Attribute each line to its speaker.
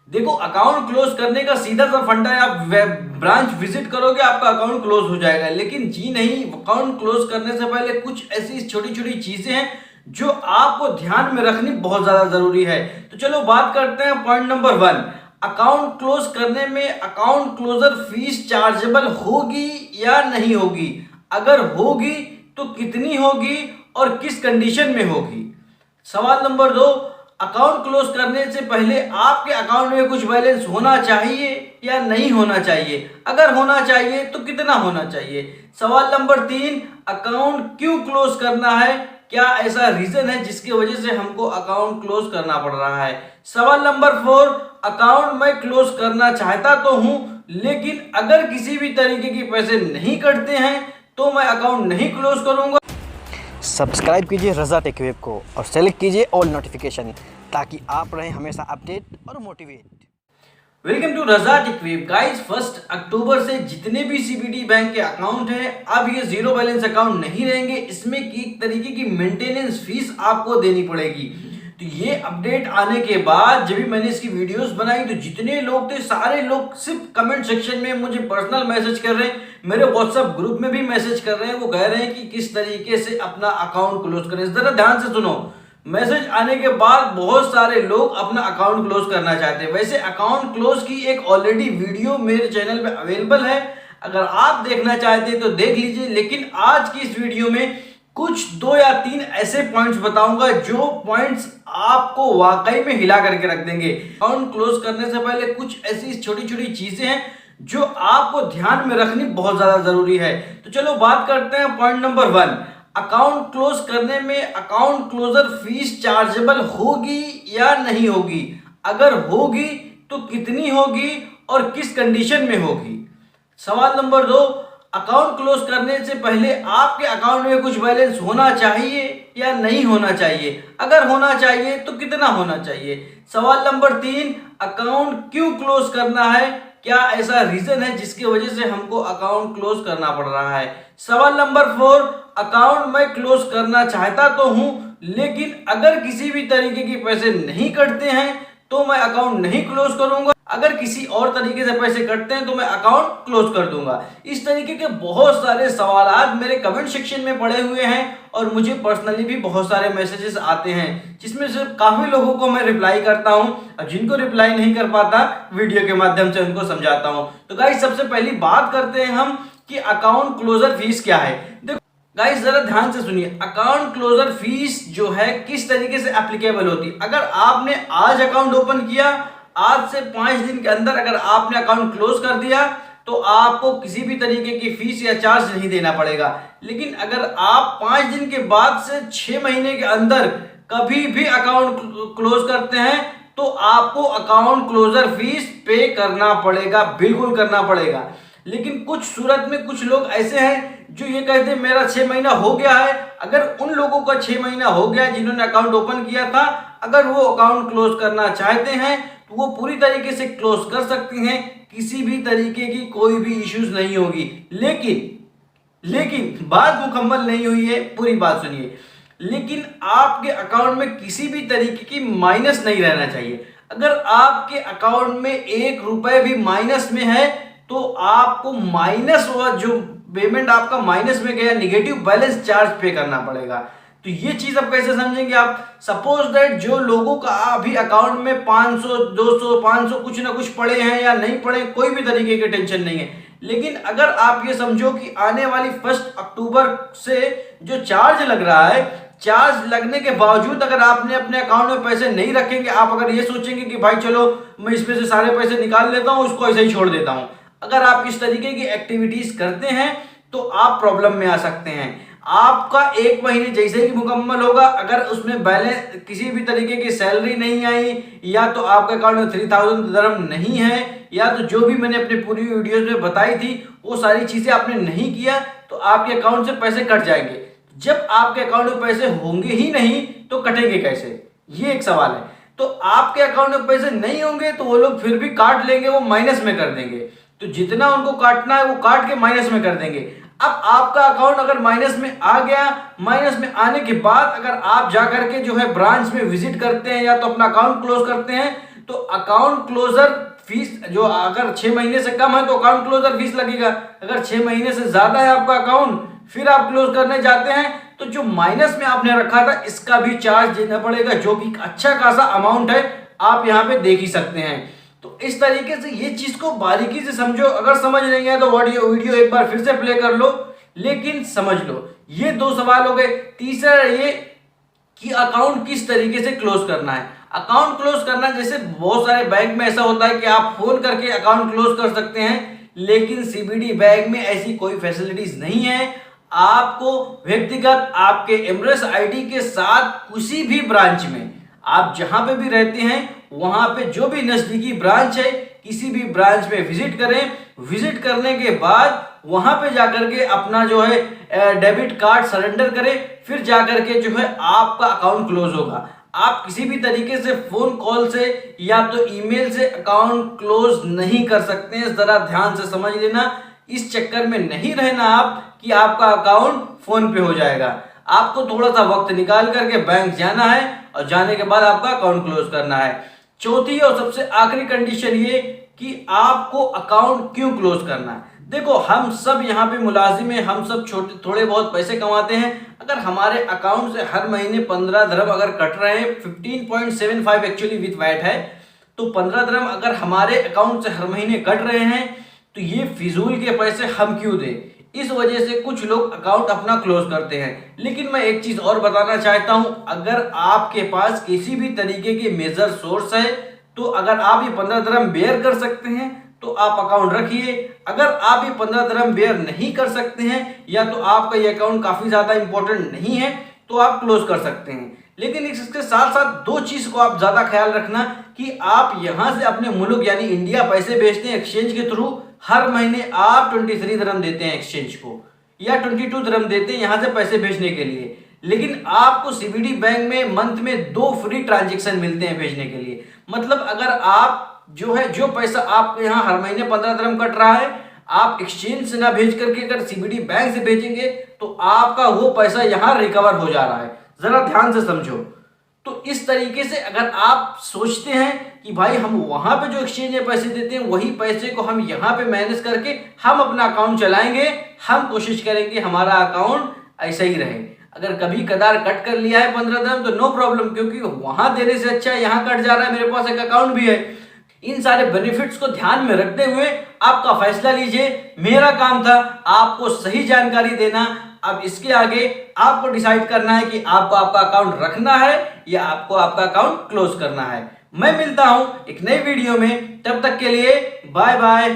Speaker 1: देखो, account close करने का सीधा सा फंडा है, आप ब्रांच विजिट करोगे आपका अकाउंट क्लोज हो जाएगा। लेकिन जी नहीं, अकाउंट क्लोज करने से पहले कुछ ऐसी छोटी छोटी चीजें हैं जो आपको ध्यान में रखनी बहुत ज्यादा जरूरी है। तो चलो बात करते हैं पॉइंट नंबर 1। अकाउंट क्लोज करने में अकाउंट क्लोजर फीस चार्जेबल होगी या नहीं होगी? अगर होगी तो कितनी होगी और किस कंडीशन में होगी? सवाल नंबर 2, अकाउंट क्लोज करने से पहले आपके अकाउंट में कुछ बैलेंस होना चाहिए या नहीं होना चाहिए? अगर होना चाहिए तो कितना होना चाहिए? सवाल नंबर 3, अकाउंट क्यों क्लोज करना है? क्या ऐसा रीजन है जिसकी वजह से हमको अकाउंट क्लोज करना पड़ रहा है? सवाल नंबर 4, अकाउंट मैं क्लोज करना चाहता तो हूं, लेकिन अगर किसी भी तरीके के पैसे नहीं कटते हैं तो मैं अकाउंट नहीं क्लोज करूंगा।
Speaker 2: सब्सक्राइब कीजिए रज़ा टेक वेब को और सेलेक्ट कीजिए ऑल नोटिफिकेशन ताकि आप रहें हमेशा अपडेट और motivate.
Speaker 1: Welcome to Raza tech web. Guys, 1 अक्टूबर से जितने भी सीबीडी बैंक के अकाउंट हैं अब ये जीरो बैलेंस अकाउंट नहीं रहेंगे। इसमें की तरीके की मेंटेनेंस फीस आपको देनी पड़ेगी। तो ये अपडेट आने के बाद जब भी मैंने इसकी वीडियोस बनाई तो जितने लोग थे सारे लोग सिर्फ कमेंट सेक्शन में मुझे पर्सनल मैसेज कर रहे हैं, मेरे व्हाट्सएप ग्रुप में भी मैसेज कर रहे हैं। वो कह रहे हैं कि किस तरीके से अपना अकाउंट क्लोज करें। जरा ध्यान से सुनो, मैसेज आने के बाद बहुत सारे लोग अपना अकाउंट क्लोज करना चाहते हैं। वैसे अकाउंट क्लोज की एक ऑलरेडी वीडियो मेरे चैनल पे अवेलेबल है, अगर आप देखना चाहते हैं तो देख लीजिए। लेकिन आज की इस वीडियो में कुछ 2 या 3 ऐसे पॉइंट्स बताऊंगा जो पॉइंट्स आपको वाकई में हिला करके रख देंगे। अकाउंट क्लोज करने से पहले कुछ ऐसी छोटी छोटी चीजें हैं जो आपको ध्यान में रखनी बहुत ज्यादा जरूरी है। तो चलो बात करते हैं पॉइंट नंबर 1। अकाउंट क्लोज करने में अकाउंट क्लोजर फीस चार्जेबल होगी या नहीं होगी? अगर होगी तो कितनी होगी और किस कंडीशन में होगी? सवाल नंबर 2, अकाउंट क्लोज करने से पहले आपके अकाउंट में कुछ बैलेंस होना चाहिए या नहीं होना चाहिए? अगर होना चाहिए तो कितना होना चाहिए? सवाल नंबर 3, अकाउंट क्यों क्लोज करना है? क्या ऐसा रीजन है जिसकी वजह से हमको अकाउंट क्लोज करना पड़ रहा है? सवाल नंबर 4, अकाउंट मैं क्लोज करना चाहता तो हूं, लेकिन अगर किसी भी तरीके के पैसे नहीं कटते हैं तो मैं अकाउंट नहीं क्लोज करूंगा। अगर किसी और तरीके से पैसे कटते हैं तो मैं अकाउंट क्लोज कर दूंगा। इस तरीके के बहुत सारे सवाल मेरे कमेंट सेक्शन में पड़े हुए हैं और मुझे पर्सनली भी बहुत सारे मैसेजेस आते हैं जिसमें से काफी लोगों को मैं रिप्लाई करता हूं और जिनको रिप्लाई नहीं कर पाता वीडियो के माध्यम से उनको समझाता हूं। तो गाइस, सबसे पहली बात करते हैं हम कि अकाउंट क्लोजर फीस क्या है। देखो गाइस, जरा ध्यान से सुनिए, अकाउंट क्लोजर फीस जो है किस तरीके से एप्लीकेबल होती है। अगर आपने आज अकाउंट ओपन किया, आज से 5 दिन के अंदर अगर आपने अकाउंट क्लोज कर दिया तो आपको किसी भी तरीके की फीस या चार्ज नहीं देना पड़ेगा। लेकिन अगर आप 5 दिन के बाद से 6 महीने के अंदर कभी भी अकाउंट क्लोज करते हैं तो आपको अकाउंट क्लोजर फीस पे करना पड़ेगा, बिल्कुल करना पड़ेगा। लेकिन कुछ सूरत में कुछ लोग ऐसे हैं जो ये कहते हैं मेरा 6 महीना हो गया है। अगर उन लोगों का 6 महीना हो गया जिन्होंने अकाउंट ओपन किया था, अगर वो अकाउंट क्लोज करना चाहते हैं तो वो पूरी तरीके से क्लोज कर सकती हैं, किसी भी तरीके की कोई भी इश्यूज नहीं होगी। लेकिन बात मुकम्मल नहीं हुई है, पूरी बात सुनिए। लेकिन आपके अकाउंट में किसी भी तरीके की माइनस नहीं रहना चाहिए। अगर आपके अकाउंट में 1 रुपए भी माइनस में है तो आपको माइनस हुआ जो पेमेंट आपका माइनस में गया, निगेटिव बैलेंस चार्ज पे करना पड़ेगा। तो ये चीज अब कैसे समझेंगे आप? सपोज दैट जो लोगों का अभी अकाउंट में 500, 200, 500 कुछ ना कुछ पड़े हैं या नहीं पड़े, कोई भी तरीके की टेंशन नहीं है। लेकिन अगर आप ये समझो कि आने वाली 1 अक्टूबर से जो चार्ज लग रहा है, चार्ज लगने के बावजूद अगर आपने अपने अकाउंट में पैसे नहीं रखेंगे, आप अगर ये सोचेंगे कि भाई चलो मैं इसमें से सारे पैसे निकाल लेता हूं, उसको ऐसे ही छोड़ देता हूं, अगर आप इस तरीके की एक्टिविटीज करते हैं तो आप प्रॉब्लम में आ सकते हैं। आपका 1 महीने जैसे ही मुकम्मल होगा, अगर उसमें बैलेंस किसी भी तरीके की सैलरी नहीं आई, या तो आपके अकाउंट में 3000 दरम नहीं है, या तो जो भी मैंने अपनी पूरी वीडियोस में बताई थी वो सारी चीजें आपने नहीं किया, तो आपके अकाउंट से पैसे कट जाएंगे। जब आपके अकाउंट में पैसे होंगे ही नहीं तो कटेंगे कैसे, ये एक सवाल है। तो आपके अकाउंट में पैसे नहीं होंगे तो वो लोग फिर भी काट लेंगे, वो माइनस में कर देंगे। तो जितना उनको काटना है वो काट के माइनस में कर देंगे। अब आपका अकाउंट अगर माइनस में आ गया, माइनस में आने के बाद अगर आप जाकर के जो है ब्रांच में विजिट करते हैं या तो अपना अकाउंट क्लोज करते हैं, तो अकाउंट क्लोजर फीस जो अगर 6 महीने से कम है तो अकाउंट क्लोजर फीस लगेगा, अगर 6 महीने से ज्यादा है आपका अकाउंट फिर आप क्लोज करने जाते हैं तो जो माइनस में आपने रखा था इसका भी चार्ज देना पड़ेगा, जो कि अच्छा खासा अमाउंट है, आप यहाँ पे देख ही सकते हैं। तो इस तरीके से ये चीज को बारीकी से समझो, अगर समझ नहीं है तो वीडियो एक बार फिर से प्ले कर लो, लेकिन समझ लो। ये 2 सवाल हो गए। तीसरा ये कि अकाउंट किस तरीके से क्लोज करना है। अकाउंट क्लोज करना जैसे बहुत सारे बैंक में ऐसा होता है कि आप फोन करके अकाउंट क्लोज कर सकते हैं, लेकिन सीबीडी बैंक में ऐसी कोई फैसिलिटीज नहीं है। आपको व्यक्तिगत आपके एमरेस आईडी के साथ किसी भी ब्रांच में, आप जहां पे भी रहते हैं वहां पे जो भी नजदीकी ब्रांच है किसी भी ब्रांच में विजिट करें। विजिट करने के बाद वहां पे जाकर के अपना जो है डेबिट कार्ड सरेंडर करें, फिर जाकर के जो है आपका अकाउंट क्लोज होगा। आप किसी भी तरीके से फोन कॉल से या तो ईमेल से अकाउंट क्लोज नहीं कर सकते हैं, जरा ध्यान से समझ लेना। इस चक्कर में नहीं रहना आप कि आपका अकाउंट फोन पे हो जाएगा। आपको थोड़ा सा वक्त निकाल करके बैंक जाना है और जाने के बाद आपका अकाउंट क्लोज करना है। चौथी और सबसे आखिरी कंडीशन ये कि आपको अकाउंट क्यों क्लोज करना है। देखो हम सब यहाँ पे मुलाजिम हैं, हम सब छोटे थोड़े बहुत पैसे कमाते हैं। अगर हमारे अकाउंट से हर महीने 15 दिरहम अगर कट रहे हैं, 15.75 एक्चुअली विथ वैट है, तो 15 दिरहम अगर हमारे अकाउंट से हर महीने कट रहे हैं तो ये फिजूल के पैसे हम क्यों दें। इस वजह से कुछ लोग अकाउंट अपना क्लोज करते हैं। लेकिन मैं एक चीज और बताना चाहता हूं, अगर आपके पास किसी भी तरीके की मेजर सोर्स है तो अगर आप ये 15 दिरहम बेयर कर सकते हैं तो आप अकाउंट रखिए। अगर आप ये 15 दिरहम बेयर नहीं कर सकते हैं या तो आपका ये अकाउंट काफी ज्यादा इंपॉर्टेंट नहीं है तो आप क्लोज कर सकते हैं। लेकिन इसके साथ साथ 2 चीज को आप ज्यादा ख्याल रखना कि आप यहां से अपने मुल्क यानी इंडिया पैसे भेजते हैं एक्सचेंज के थ्रू, हर महीने आप 23 दिरहम देते हैं एक्सचेंज को या 22 दिरहम देते हैं यहां से पैसे भेजने के लिए। लेकिन आपको सीबीडी बैंक में मंथ में 2 फ्री ट्रांजेक्शन मिलते हैं भेजने के लिए। मतलब अगर आप जो है जो पैसा आपके यहाँ हर महीने 15 दिरहम कट रहा है, आप एक्सचेंज से ना भेज करके अगर सीबीडी बैंक से भेजेंगे तो आपका वो पैसा यहाँ रिकवर हो जा रहा है। जरा ध्यान से समझो। तो इस तरीके से अगर आप सोचते हैं कि भाई हम वहां पे जो एक्सचेंज में पैसे देते हैं वही पैसे को हम यहाँ पे मैनेज करके हम अपना अकाउंट चलाएंगे, हम कोशिश करेंगे हमारा अकाउंट ऐसा ही रहे। अगर कभी कदार कट कर लिया है 15 दिरहम तो नो प्रॉब्लम, क्योंकि वहां देने से अच्छा यहाँ कट जा रहा है, मेरे पास एक अकाउंट भी है। इन सारे बेनिफिट्स को ध्यान में रखते हुए आपका फैसला लीजिए। मेरा काम था आपको सही जानकारी देना। अब इसके आगे आपको डिसाइड करना है कि आपको आपका अकाउंट रखना है या आपको आपका अकाउंट क्लोज करना है। मैं मिलता हूं एक नई वीडियो में, तब तक के लिए बाय बाय।